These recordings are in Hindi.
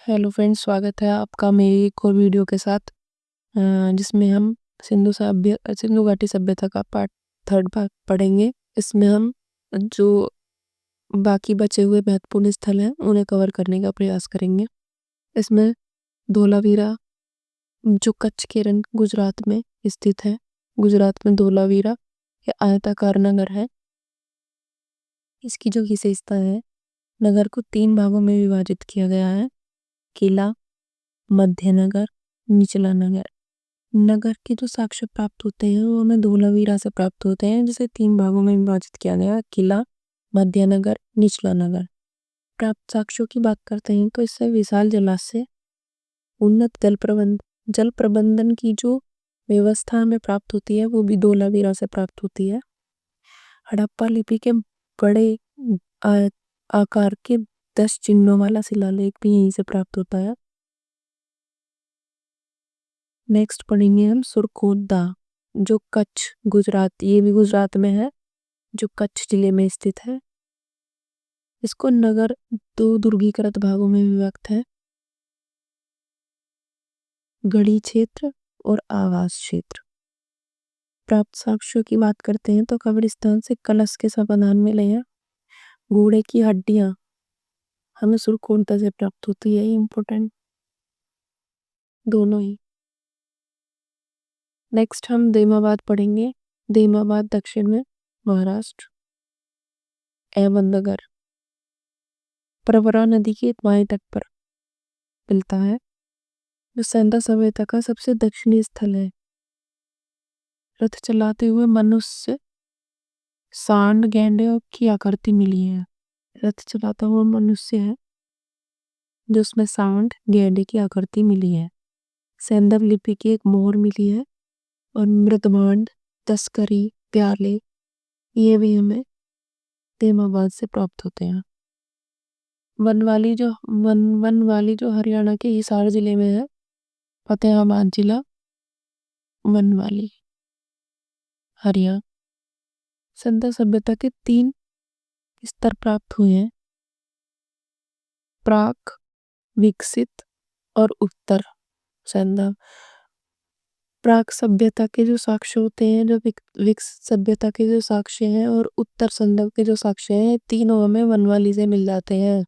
हेलो फ्रेंड्स, स्वागत है आपका मेरी एक और वीडियो के साथ जिसमें हम सिंधु घाटी सभ्यता का पार्ट थर्ड भाग पढ़ेंगे। इसमें हम जो बाकी बचे हुए महत्वपूर्ण स्थल हैं उन्हें कवर करने का प्रयास करेंगे। इसमें धोलावीरा जो कच्छ के रन गुजरात में स्थित है। गुजरात में धोलावीरा ये आयताकार नगर है। इसकी जो विशेषता है, नगर को 3 भागों में विभाजित किया गया है: किला, मध्य नगर, निचला नगर। नगर के जो साक्ष्य प्राप्त होते हैं वो हमें धोलावीरा से प्राप्त होते हैं, जिसे 3 भागों में विभाजित किया गया: किला, मध्य नगर, निचला नगर। प्राप्त साक्ष्यों की बात करते हैं तो इससे विशाल जलाशय, उन्नत जल प्रबंधन की जो व्यवस्था हमें प्राप्त होती है वो भी धोलावीरा से प्राप्त होती है। हड़प्पा लिपि के बड़े आकार के 10 चिन्हों वाला शिलालेख भी यहीं से प्राप्त होता है। नेक्स्ट पढ़ेंगे हम सुरकोतदा, जो कच्छ गुजरात, ये भी गुजरात में है, जो कच्छ जिले में स्थित है। इसको नगर 2 दुर्गीकृत भागों में विभक्त है: गढ़ी क्षेत्र और आवास क्षेत्र। प्राप्त साक्ष्यों की बात करते हैं तो कब्रिस्तान से कलश के समाधान मिले हैं। घोड़े की हड्डियां हमें सुरकोतदा से प्राप्त होती है, इम्पोर्टेंट दोनों ही। नेक्स्ट हम देमाबाद पढ़ेंगे। देमाबाद दक्षिण में महाराष्ट्र अहमदनगर प्रवरा नदी के बाएं तट पर मिलता है। जो सेंधा सभ्यता का सबसे दक्षिणी स्थल है। रथ चलाते हुए मनुष्य, सांड, गैंडे की आकृति मिली है। रथ चलाता हुआ मनुष्य है जो उसमें सांड, गैंडे की आकृति मिली है। सैंधव लिपि की एक मोहर मिली है और मृदभांड, तस्करी, प्याले ये भी हमें देमाबाद से प्राप्त होते हैं। वनवाली जो हरियाणा के हिसार जिले में है। फतेहाबाद जिला, वनवाली, हरियाणा। सिंधु सभ्यता के 3 स्तर प्राप्त हुए हैं: प्राक, विकसित और उत्तर सिंधु। प्राक सभ्यता के जो साक्ष्य होते हैं, जो विकसित सभ्यता के जो साक्ष्य हैं और उत्तर सिंधु के जो साक्ष्य हैं, तीनों हमें वनवाली से मिल जाते हैं।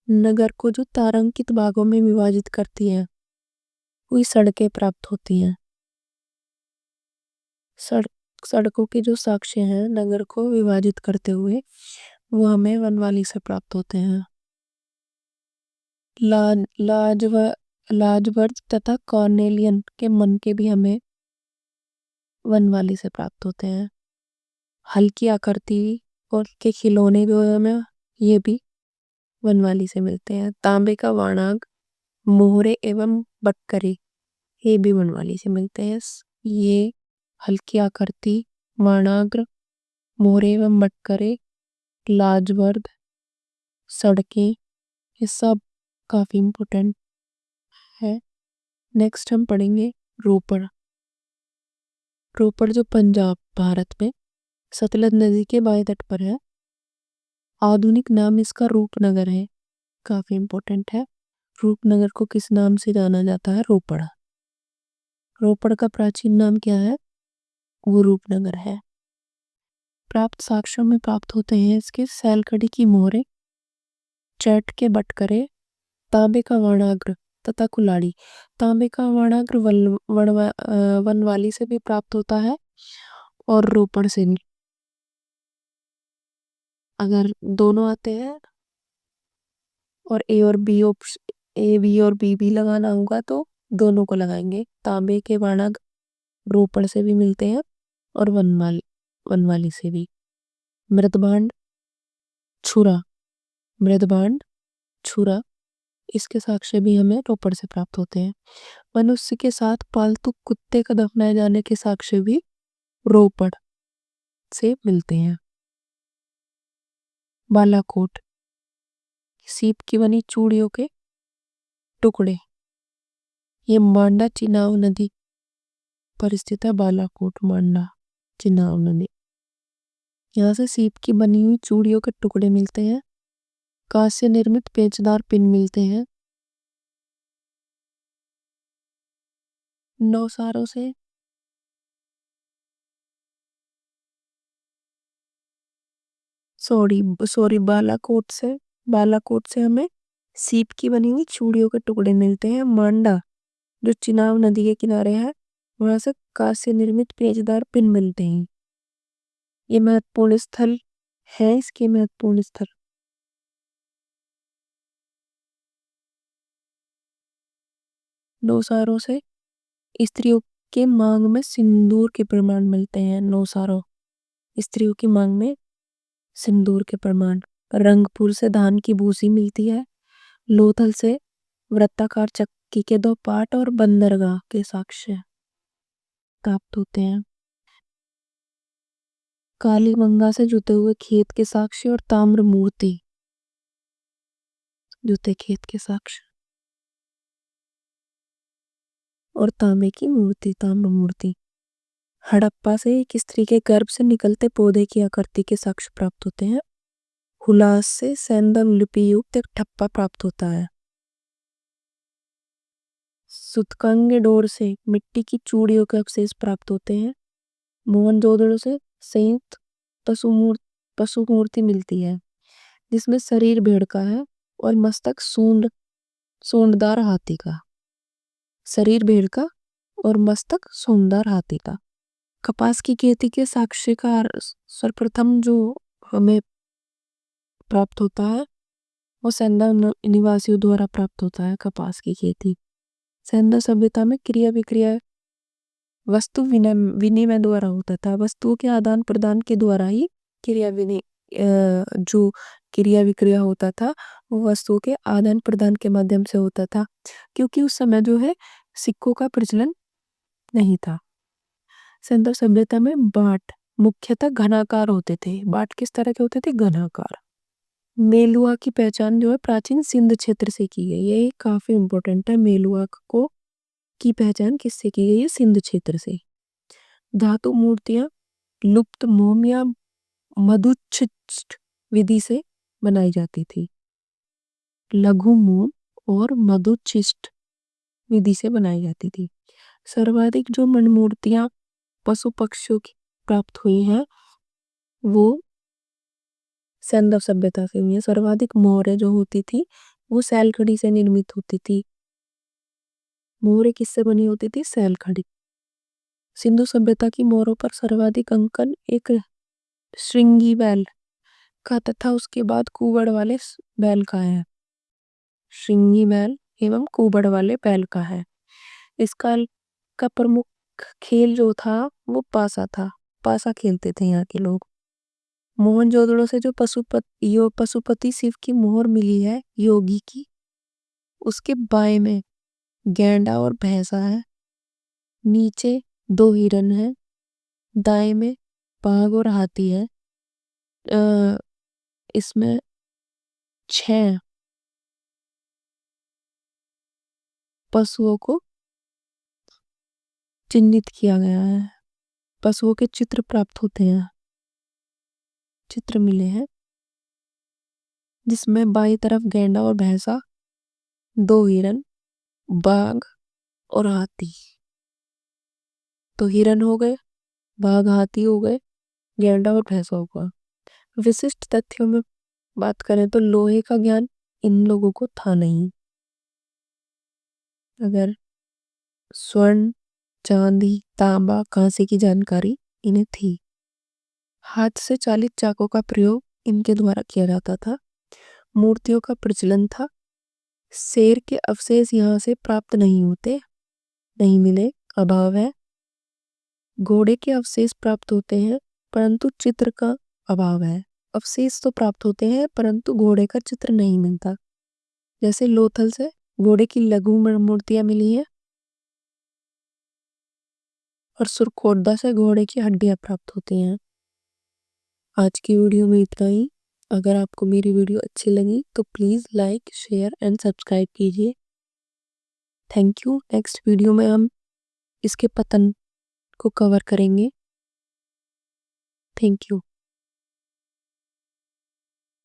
नगर को जो तारांकित भागों में विभाजित करती है वही सड़कें प्राप्त होती हैं। सड़कों के जो साक्ष्य हैं नगर को विभाजित करते हुए वो हमें वनवाली से प्राप्त होते हैं। लाजवर्द तथा कॉर्नेलियन के मन के भी हमें वनवाली से प्राप्त होते हैं। हल्की आकृति और के खिलौने जो हमें ये भी वनवाली से मिलते हैं। तांबे का वाणाग, मोहरे एवं बटकरे ये भी वनवाली से मिलते हैं। ये हल्की आकृति, वाणाग्र, मोहरे एवं बटकरे, लाजवर्द, सड़कें, ये सब काफी इम्पोर्टेंट है। नेक्स्ट हम पढ़ेंगे रोपड़। रोपड़ जो पंजाब भारत में सतलज नदी के बाएं तट पर है। आधुनिक नाम इसका रूपनगर है, काफी इम्पोर्टेंट है। रूपनगर को किस नाम से जाना जाता है? रोपड़। रोपड़ का प्राचीन नाम क्या है? वो रूपनगर है। प्राप्त साक्ष्यों में प्राप्त होते हैं इसके सैलकड़ी की मोहरें, चैट के बटकरे, तांबे का वर्णाग्र तथा कुल्हाड़ी। तांबे का वर्णाग्र वनवाली से भी प्राप्त होता है और रोपड़ से भी। अगर दोनों आते हैं और ए बी और बी भी लगाना होगा तो दोनों को लगाएंगे। तांबे के वर्णाग्र रोपड़ से भी मिलते हैं और वनवाली से भी। मृदभांड, छुरा, मृदभांड, छुरा इसके साक्ष्य भी हमें रोपड़ से प्राप्त होते हैं। मनुष्य के साथ पालतू कुत्ते का दफनाए जाने के साक्ष्य भी रोपड़ से मिलते हैं। बालाकोट, सीप की बनी चूड़ियों के टुकड़े, ये मांडा चिनाव नदी पर स्थित है। बालाकोट, मांडा चिनाव नदी, यहाँ से सीप की बनी हुई चूड़ियों के टुकड़े मिलते हैं कांच से निर्मित पेचदार पिन मिलते हैं। नौसारों से बालाकोट से हमें सीप की बनी हुई चूड़ियों के टुकड़े मिलते हैं। मांडा जो चिनाब नदी के किनारे है, वहां से कांच से निर्मित पेचदार पिन मिलते हैं। ये महत्वपूर्ण स्थल है, इसके महत्वपूर्ण स्थल। नौसारों से स्त्रियों के मांग में सिंदूर के प्रमाण मिलते हैं। नौसारों स्त्रियों की मांग में सिंदूर के प्रमाण। रंगपुर से धान की भूसी मिलती है। लोथल से वृत्ताकार चक्की के 2 पार्ट और बंदरगाह के साक्ष्य प्राप्त होते हैं। कालीबंगा से जुते हुए खेत के साक्ष्य और ताम्र मूर्ति, जुते खेत के साक्ष्य और तांबे की मूर्ति, ताम्र मूर्ति। हड़प्पा से एक स्त्री के गर्भ से निकलते पौधे की आकृति के साक्ष्य प्राप्त होते हैं। हुलास से सैंदल लिपि युक्त एक ठप्पा प्राप्त होता है। सुतकंगेडोर से मिट्टी की चूड़ियों के अवशेष प्राप्त होते हैं। मोहनजोदड़ो से संयुक्त पशु मूर्ति मिलती है, जिसमें शरीर भेड़ का है और मस्तक सूंडदार हाथी का। शरीर भेड़ का और मस्तक सूंडदार हाथी का। कपास की खेती के साक्ष्य का सर्वप्रथम जो हमें प्राप्त होता है वो सेंधा निवासियों द्वारा प्राप्त होता है। कपास की खेती सेंधा सभ्यता में क्रिया विक्रिया वस्तु विनिमय द्वारा होता था। वस्तुओं के आदान प्रदान के द्वारा ही जो क्रिया विक्रिया होता था वो वस्तुओं के आदान प्रदान के माध्यम से होता था, क्योंकि उस समय जो है सिक्कों का प्रचलन नहीं था। सेंधा सभ्यता में बाट मुख्यतः घनाकार होते थे। बाट किस तरह के होते थे? घनाकार। मेलुआ की पहचान जो है प्राचीन सिंध क्षेत्र से की गई है। ये काफी इंपॉर्टेंट है। मेलुआ को की पहचान किससे की गई है? सिंध क्षेत्र से। धातु मूर्तियां लुप्त मोम या मधुच्छिष्ट विधि से बनाई जाती थी। लघु मोम और मधुच्छिष्ट विधि से बनाई जाती थी। सर्वाधिक जो मणिमूर्तियां पशु पक्षियों की प्राप्त हुई हैं वो सैंधव सभ्यता से हुई है। सर्वाधिक मोहरें जो होती थी वो सैलखड़ी से निर्मित होती थी। मोहरें किससे बनी होती थी? सैलखड़ी। सिंधु सभ्यता की मोहरों पर सर्वाधिक अंकन एक श्रृंगी बैल का तथा उसके बाद कुबड़ वाले बैल का है। श्रृंगी बैल एवं कुबड़ वाले बैल का है। इसका का प्रमुख खेल जो था वो पासा था। पासा खेलते थे यहाँ के लोग। मोहनजोदड़ो से जो पशुपति शिव की मोहर मिली है योगी की, उसके बाएं में गैंडा और भैंसा है, नीचे 2 हिरन है, दाएं में बाघ और हाथी है। इसमें 6 पशुओं को चिन्हित किया गया है। पशुओं के चित्र प्राप्त होते हैं, चित्र मिले हैं, जिसमें बाई तरफ गैंडा और भैंसा, 2 हिरन, बाघ और हाथी। तो हिरन हो गए, बाघ हाथी हो गए, गैंडा और भैंसा होगा। विशिष्ट तथ्यों में बात करें तो लोहे का ज्ञान इन लोगों को था नहीं। अगर स्वर्ण, चांदी, तांबा, कांसे की जानकारी इन्हें थी। हाथ से चालित चाकों का प्रयोग इनके द्वारा किया जाता था। मूर्तियों का प्रचलन था। शेर के अवशेष यहाँ से प्राप्त नहीं मिले, अभाव है। घोड़े के अवशेष प्राप्त होते हैं परंतु चित्र का अभाव है। अवशेष तो प्राप्त होते हैं परंतु घोड़े का चित्र नहीं मिलता। जैसे लोथल से घोड़े की लघु मूर्तियां मिली है और सुरकोटदा से घोड़े की हड्डियां प्राप्त होती हैं। आज की वीडियो में इतना ही। अगर आपको मेरी वीडियो अच्छी लगी तो please like, share and subscribe कीजिए। Thank you. नेक्स्ट वीडियो में हम इसके पतन को कवर करेंगे। Thank you.